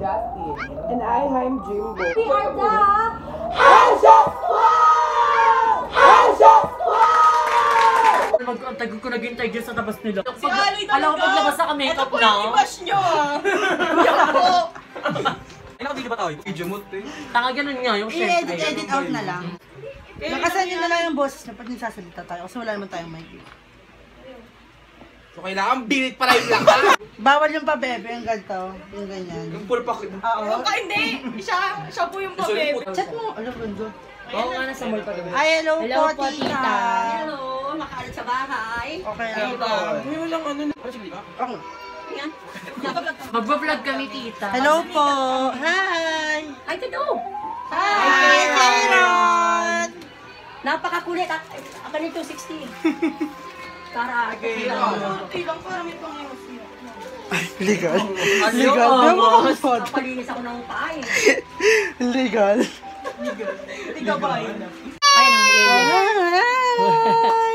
Justin. And I'm Jimbo. We are the Asia Squad! Asia Squad! Tago ko naghintay dyan sa tabas nila. Si Aloy talaga. Alam ko paglabas na ka-makeup na. Ito po yung bash nyo ah. Yan po. Ay, nakabili ba tayo? Video mo, te. Tanga ganun nga yung chef. I-edit out na lang. Nakasan nyo na lang yung boss na pag nagsasalita tayo kasi wala naman tayong mic. So, kailangan bilit pala yung lakas. Bawal yung pabebe, yung ganito, yung ganyan. Yung full pack. Oo. Hindi. Siya po yung pabebe. Chat mo, alam ko doon. Oo nga, nasa mall pa rin. Ay, hello po, tita. Hello. Makaalat sa bahay. Okay lang. May walang ano na. Ano, sige ba? Ako. Yan. Magbablog kami, tita. Hello po. Hi. Ay, tado. Hi, Aaron. Napakakulit. Ako nito 60. Para. Ilang para may pangayos niya. Legal. Ano? Legal. Napalinis ako ng paa eh. Legal. Ikaw ba yun? Hi.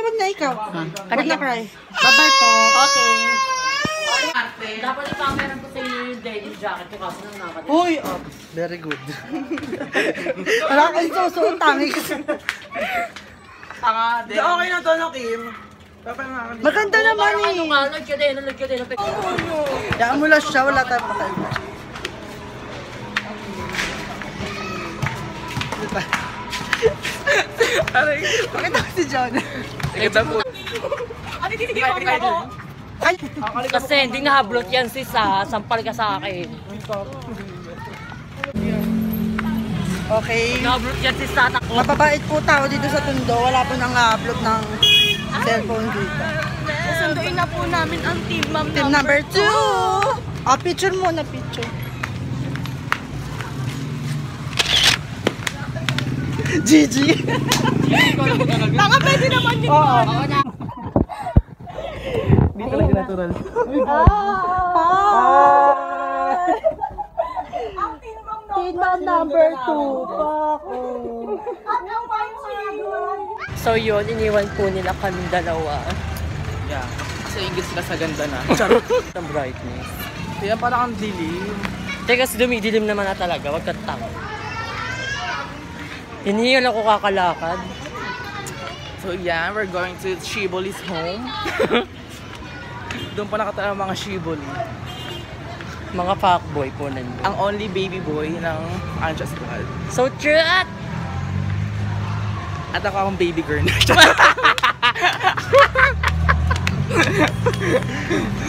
Ba't na ikaw? Ba't na cry? Bye-bye po. Okay. Dapat yung camera ko sa inyo yung denim jacket ko kasi nang nakatid. Uy! Oh, very good. Wala kang susuot, tangi kasi. Tanga din. Okay na to, no, Kim? Maganda naman Ano eh. nga, nag ka din. Daan mo lang siya, wala tayong patay. Aray. Bakit ako si John? Tignan po. Ano titigipan mo ako? Ay! Kasi hindi nahablot yan sis ha. Sampal ka sa akin. Okay. Nahablot yan sis sa atak ko. Mapapait po tao dito sa Tondo. Wala po nang upload ng cellphone dito. Susunduin na po namin ang team ma'am Team number 2! Oh, picture muna, picture. Gigi! Baka pwede naman yun. Oo. Hindi talaga natural. Ang team ma'am Team number 2. Pako. At ang pansin. So yun, iniwan po nila kami dalawa. Yeah. Kasi ingit sila sa ganda na. Charot. Ang brightness. Kaya parang ang dilim. Teka, kasi dumidilim naman na talaga. Huwag kang tanga. Hinihil ako kakalakad. So yeah, we're going to Shiboli's home. Doon pa nakatala ang mga Shiboli. Mga fuckboy po nandun. Ang only baby boy ng Asia Squad. So true! At ako ang baby girl.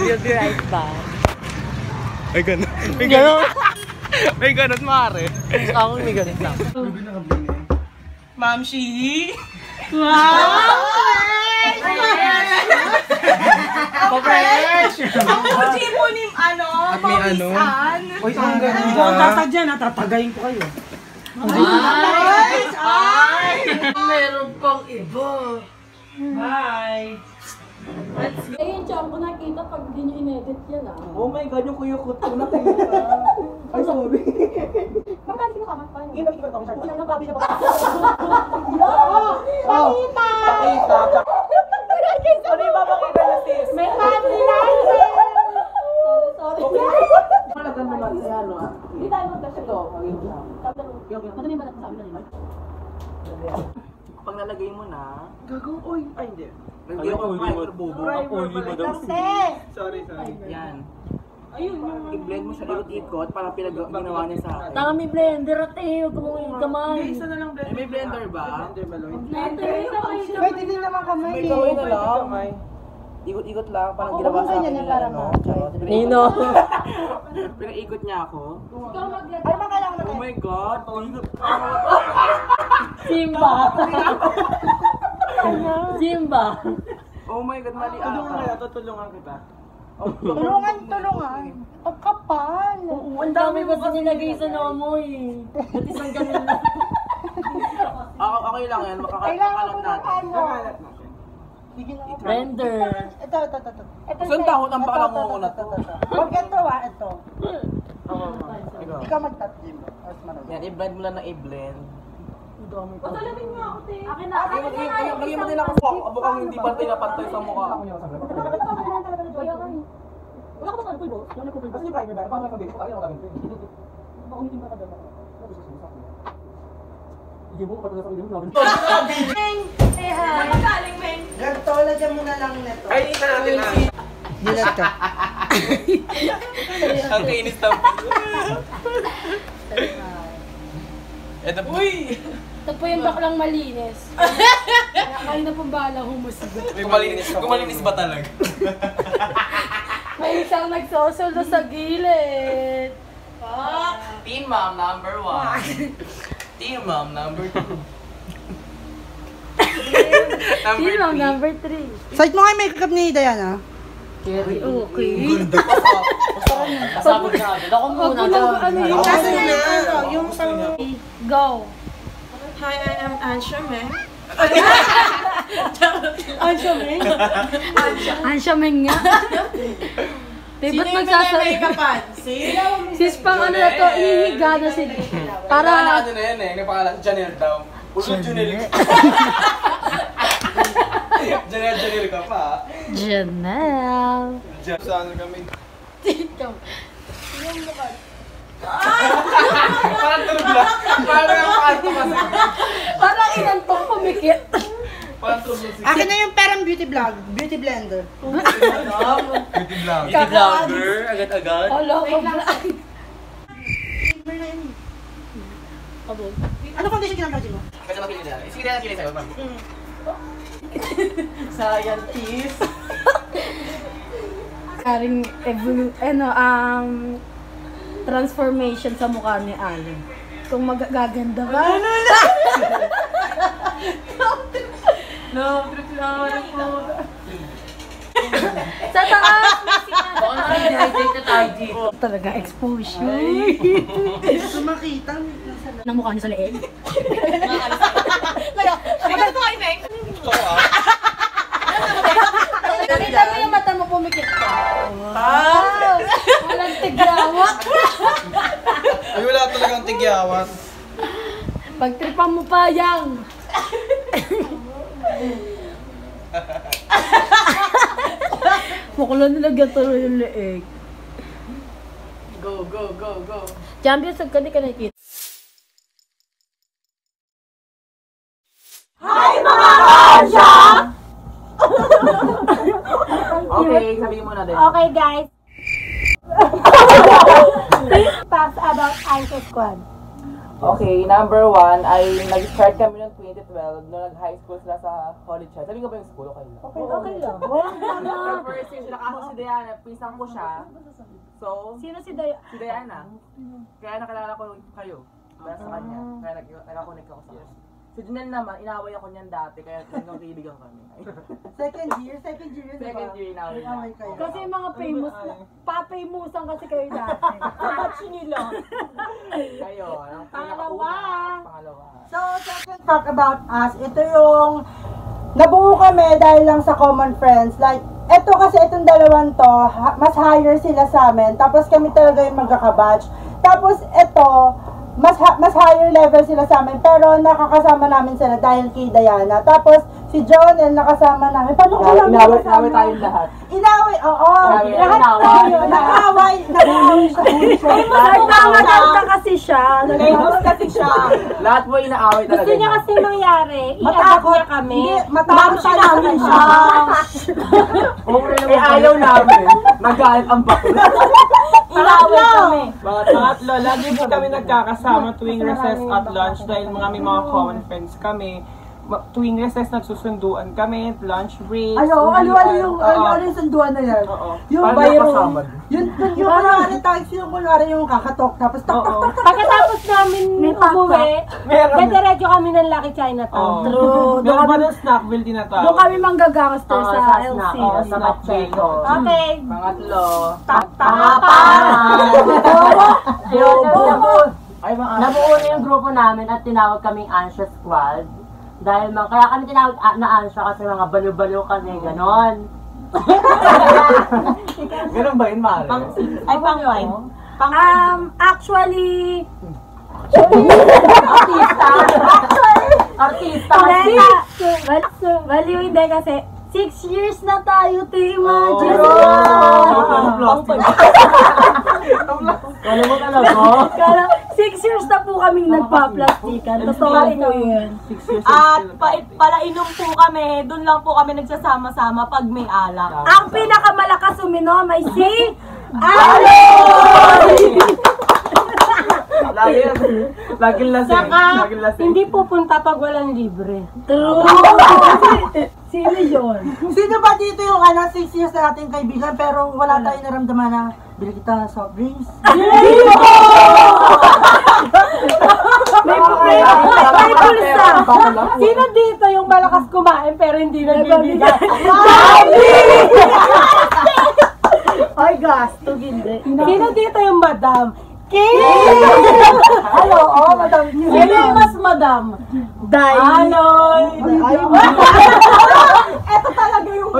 You'll be right back. May ganun. May ganun. May ganun, mare. Gusto akong may ganun lang. Ma'am Shi! Fresh! Ang puti po ni ano, At may ano? Mawisan. Uy, ang ganun. Kung sasadya na, tatagayin ko kayo. Ay! Meron pang iba. Bye! Ayun, Cham, kung nakita pag di nyo in-edit yan ah. Oh my God, yung kuyukot ko nakita. Ay, sorry. Magkano kinakamat pa yun? Hindi, nakikita ko siya. Unang nagbabi na ba? Pakita! Pakita! Ano yung papakita niya, sis? May family na! Sorry. Malagan naman sa ano ah. Hindi tayo magkasya. Ito, maging siya. Madali ba natin sa amin na Pag nalagay mo na, Gagawin, oy. Ay, hindi. nagay ako ng microbobo. Sorry. Yan. Ayun, yung I-blend mo siya, ikot-ikot, para ginawa niya sa akin. Tanga may blender at eh. Huwag mo yung kamay. Eh, may blender ba? Pwede din naman kamay May eh. gawin na lang. Ikot-ikot lang, parang ginawa sa akin. ganyan para ano, ma- charot. Nino. Pinaikot niya ako. Ay, makailangan Oh my God! Simba. Simba. Oh my God, mali ata. Tutulungan kita. Tulungan. Pagkapal. Ang dami ba sa nilagay sa nomo eh. At isang ganun na. Okay lang yan, Kailangan ko makakalat ng natin. ano. Bigyan ako. Blender. Ito. Saan tahon ang pakangungo na to? Huwag ito ito. Ikaw. Ikaw mag-tap-gym. Mas marami. Yan, i-blend mo lang ng i-blend. Pasalamin mo ako, te. Akin na. Lagyan mo din ako po. Mukhang hindi pantay na pantay sa mukha. Wala ka ba sa alcohol, boss? Wala na ko, boss. Kasi yung primer ba? Paano nagpapit? Paano nagpapit? Say hi. Ganto, lagyan mo na lang neto. Ay, isa natin na. Dilat ka. Ang kainis na. Ito po. Uy! Ito po yung baklang malinis. Kayo na pong balang humusga. Kumalinis ba talaga? May isang nagsosoldo sa gilid. Teen Mom number 1. Teen Mom number 2. Yun ang number 3. Site mo nga yung makeup ni Diana. Okay. Pasabog na agad. Ako muna. Ano yun? Kasi na yung Go. Hi, I am Ansha Meng. Ansha Meng. Ansya Meng nga. Di ba't make-upan? Sis pang ano na to, ihiga na sila. Para Ano na yan eh, napangalan Janelle daw. Ulod Janelle. Janelle ka pa. Janelle. Saan kami? Parang tulog lang. Parang ang kanto kasi. Parang inantong pumikit. Parang tulog lang. Akin na yung parang beauty blender. Beauty vlog. Beauty vlogger. Agad-agad. Alo ko ba? Ano condition ginagawa mo? Kasi makinig na. Sige na nakinig sa'yo, ma'am. Scientist. Karing transformation sa mukha ni Ali. Kung magaganda ba? No, trip lang po. Sa taas! Baka na-hydrate na tayo dito. Talaga exposure. Gusto makita. Nang mukha niya sa leeg. Nakita mo yung mata mo pumikit ka. Wow! Walang tigyawat. Ay, wala talagang tigyawat. Pagtripan mo pa yang. Mukha nilagyan tuloy yung leeg. Go, go, go, go. Champions of ka nakikita. Okay, sabihin mo na din. Okay guys. Facts about ISO Squad. Okay, number 1 ay nag-start kami noong 2012 nung nag-high school sila sa Holy Child. Sabi ko ba yung school? Okay lang. Okay lang. Pero first year sila kasi si Diana, pisang ko siya. So, Sino si Day? si Diana. Kaya nakilala ko kayo. Dahil sa kanya. Kaya nag-connect ako sa kanya. Si Janelle naman, inaway ako niyan dati, kaya nung kaibigan kami. Second year, diba? Second year inaway na. Inaway kayo. Kasi yung mga famous, pa-famousan kasi kayo dati. Touch nila. Kayo, ang pangalawa. So, second talk about us, ito yung nabuo kami dahil lang sa common friends. Like, ito kasi itong dalawang to, mas higher sila sa amin. Tapos kami talaga yung magkakabatch. Tapos ito, mas higher level sila sa amin, pero nakakasama namin sila dahil kay Diana. Tapos, si Jonel nakasama namin. Paano ko lang Inaway tayong lahat. Inaway, oo. Inaway. Lahat tayo. Nag-away siya. Nagmamaganda kasi siya. Famous kasi siya. Lahat mo inaaway talaga. Gusto niya kasi mangyari. Matakot I-adapt niya kami. Matakot siya namin siya. Eh, ayaw namin. Nagalit ang bakla. Inaway kami. Mga tatlo, lagi po kami nagkakasama tuwing recess at lunch dahil may mga common friends kami. Tuwing recess nagsusunduan kami, lunch break. Ano yung sunduan na yan? Oo. Yung Paano bayro. nakasama? Yung kunwari tayo, sino kunwari yung kakatok, tapos tok tok tok tok. Pagkatapos namin umuwi, Meron. dediretso kami ng Lucky Chinatown. Oo. True. Meron pa ng snackville tinatawag. Doon kami manggagangster sa LC. Sa Matcheko. Okay. Pangatlo. Ay, mga Nabuo na yung grupo namin at tinawag kaming Ansha Squad. Dahil kaya kami tinawag na Ansha kasi mga baliw-baliw kami, ganon. ganun ba yun, Mare? Ay, pang-wine. Actually, Artista kasi. baliw hindi kasi 6 years na tayo, Tima. Oh. Alam mo talaga? years na po kaming nagpa-plastikan. Totoo po yun. 6 years At palainom po kami, doon lang po kami nagsasama-sama pag may alak. Ang pinakamalakas uminom ay si Aloy! Laging lasing. Saka, Laging lasing. hindi pupunta pag walang libre. True! Sino yun? Sino ba dito yung 6 years na nating kaibigan pero wala tayong naramdaman na bili kita soft drinks? May pulsa! Sino dito yung malakas kumain pero hindi nagbibigay? Ay, gasto, hindi. Sino dito yung madam? Hello, madam. Sino yung mas madam? Dahil... Aloy! Ito talaga yung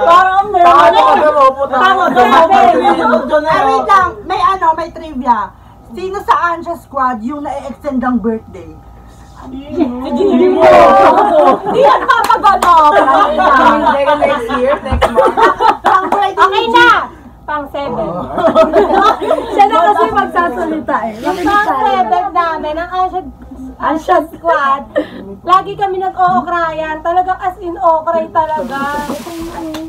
Parang wait lang, may trivia. Sino sa Ansha Squad yung na-extend ang birthday? Hindi yan papaganap! Next year, next month. Okay na! Pang 7. Siya na kasi magsasalita eh. Yung pang 7 namin, ang Ansha Squad, lagi kami nag-ookrayan. Talagang as in okray talaga.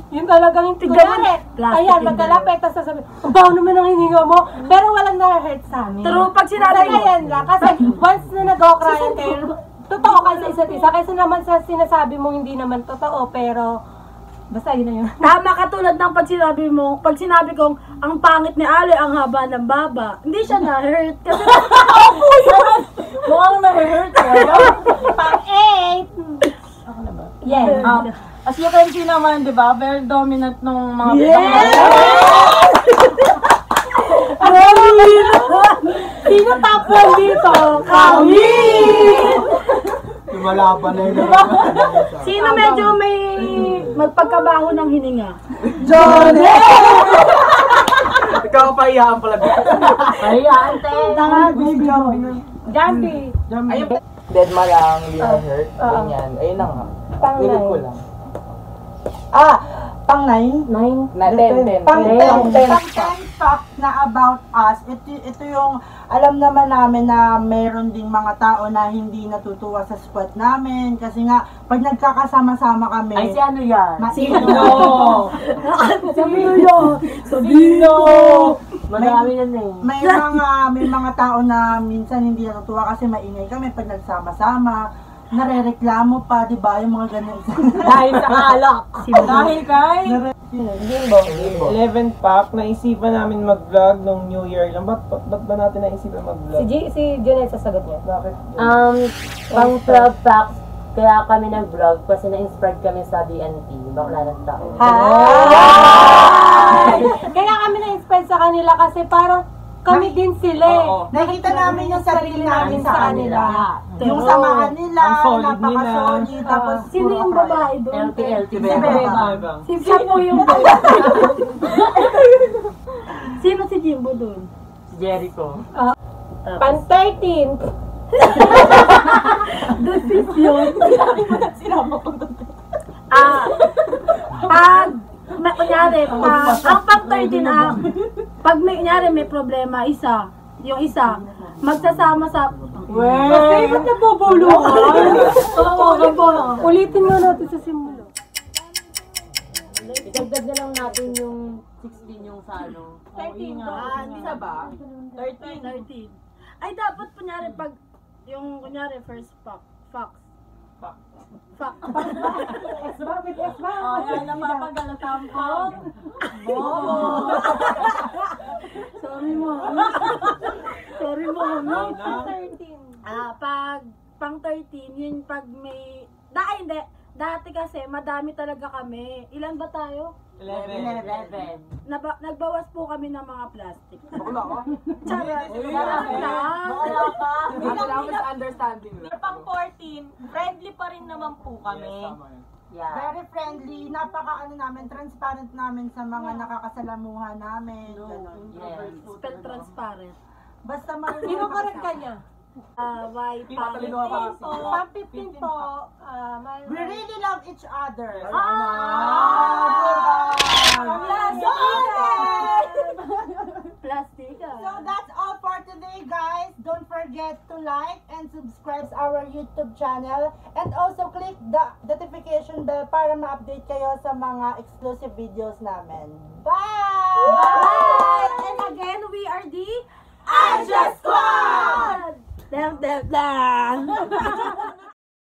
Yung talagang kunwari. Ayan, magkalapit, tapos sasabihin, ang baho naman ang hininga mo. Pero walang na-hurt sa amin. True, pag sinabi mo. Yan lang. Kasi once na nag-ookrayan kayo, totoo kayo sa isa't isa. Kaysa naman sa sinasabi mo hindi naman totoo, pero basta yun na yun. Tama, katulad ng pag sinabi kong ang pangit ni Ale, ang haba ng baba. Hindi siya na-hurt. Kasi Mukhang na-hurt. Pang 8. Yes. As you can see naman, di ba? Very dominant nung mga Sino top 1 dito? Kami! Lumalaban na yun. sino medyo may magpagkabaho ng hininga? Ikaw paiyaan pala. Hayaan, te. Jambi. Ayun, deadma lang, hindi na-hurt. Ganyan. Ayun na nga. Pilit ko lang. Pang 9? 9. Na 10. Pang 10 fact na about us. Ito yung alam naman namin na meron ding mga tao na hindi natutuwa sa squad namin. Kasi nga, pag nagkakasama-sama kami, Ay, si ano yan? Sabino! Madami yan eh. May mga tao na minsan hindi natutuwa kasi maingay kami pag nagsama-sama. Narereklamo pa, di ba? Yung mga ganun. Dahil sa alak. Dahil kay 11 pack, naisipan namin mag-vlog nung New Year lang. Ba't ba natin naisipan mag-vlog? Si Janet sasagot niya. Bakit? Pang 12 packs, kaya kami nag-vlog kasi na-inspired kami sa BNT. Bakla ng tao. Kaya kami na-inspire sa kanila kasi parang kami din sila eh. Nakita namin yung sarili namin sa kanila. Yung Oo. samahan nila, Ang solid napaka-solid. Tapos Sino yung babae doon? LTL. Bebang. Siya po yung Sino si Jimbo doon? Si Jericho. Pan 13. Decision. Kunyari, ang pang 13 pag may kunyari may problema, yung isa, magsasama sa... Kasi ba't nabubuluhan? Ulitin nga natin sa simula. Idagdag na lang natin yung 16 yung sa ano. 13 to. Hindi na ba? 13. Ay, dapat kunyari pag, yung kunyari first fox. Oh, yan napapagalatan ko. Sorry mo. Pan 13. Pag pang 13, yun pag may... Hindi. Dati kasi, madami talaga kami. Ilan ba tayo? 11. Nagbawas po kami ng mga plastic. Wala ka? Charot. Wala ka sa understanding. Pang 14, friendly pa rin naman po kami. Yeah. very friendly, transparent namin sa mga nakakasalamuhan namin. Ganun. Yes. Spell transparent. Basta Sino correct ka niya? Why Matalino ka pa. Pang 15 po. we really love each other. Plastic. So that's all for today, guys. Don't forget forget to like and subscribe sa our YouTube channel and also click the notification bell para ma-update kayo sa mga exclusive videos namin. Bye! Bye! And again, we are the Anja Squad! Dam, dam, dam!